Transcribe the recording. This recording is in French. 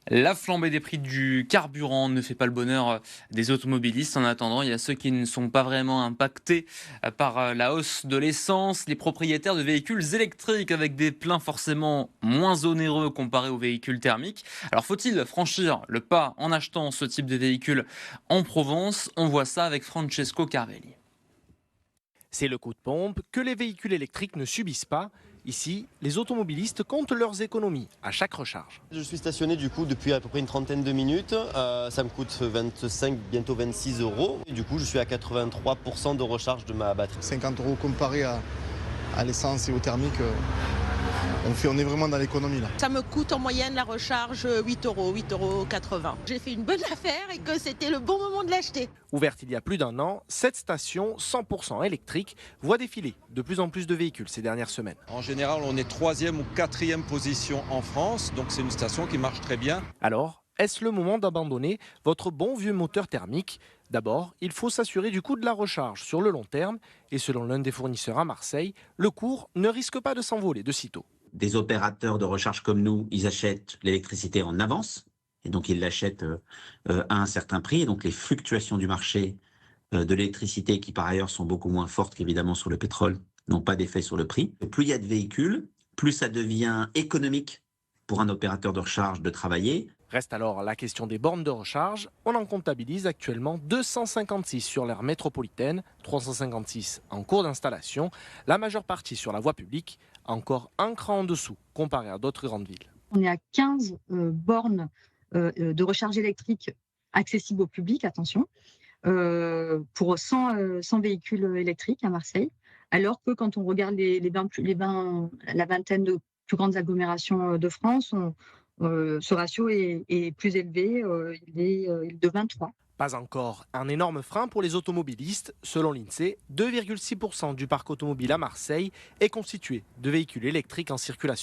La flambée des prix du carburant ne fait pas le bonheur des automobilistes. En attendant, il y a ceux qui ne sont pas vraiment impactés par la hausse de l'essence, les propriétaires de véhicules électriques avec des pleins forcément moins onéreux comparés aux véhicules thermiques. Alors faut-il franchir le pas en achetant ce type de véhicule en Provence? On voit ça avec Francesco Carvelli. C'est le coup de pompe que les véhicules électriques ne subissent pas. Ici, les automobilistes comptent leurs économies à chaque recharge. Je suis stationné du coup depuis à peu près une trentaine de minutes. Ça me coûte 25, bientôt 26 euros. Et du coup, je suis à 83% de recharge de ma batterie. 50 euros comparé à l'essence et au thermique, on est vraiment dans l'économie là. Ça me coûte en moyenne la recharge 8 euros, 8,80 €. J'ai fait une bonne affaire et que c'était le bon moment de l'acheter. Ouverte il y a plus d'un an, cette station 100% électrique voit défiler de plus en plus de véhicules ces dernières semaines. En général, on est 3e ou 4e position en France, donc c'est une station qui marche très bien. Alors, est-ce le moment d'abandonner votre bon vieux moteur thermique? D'abord, il faut s'assurer du coût de la recharge sur le long terme et selon l'un des fournisseurs à Marseille, le cours ne risque pas de s'envoler de sitôt. Des opérateurs de recharge comme nous, ils achètent l'électricité en avance, et donc ils l'achètent à un certain prix, et donc les fluctuations du marché de l'électricité, qui par ailleurs sont beaucoup moins fortes qu'évidemment sur le pétrole, n'ont pas d'effet sur le prix. Plus il y a de véhicules, plus ça devient économique pour un opérateur de recharge de travailler. Reste alors la question des bornes de recharge. On en comptabilise actuellement 256 sur l'aire métropolitaine, 356 en cours d'installation, la majeure partie sur la voie publique, encore un cran en dessous comparé à d'autres grandes villes. On est à 15 bornes de recharge électrique accessibles au public, attention, pour 100 véhicules électriques à Marseille. Alors que quand on regarde la vingtaine de plus grandes agglomérations de France, ce ratio est plus élevé, il est de 23. Pas encore un énorme frein pour les automobilistes. Selon l'INSEE, 2,6% du parc automobile à Marseille est constitué de véhicules électriques en circulation.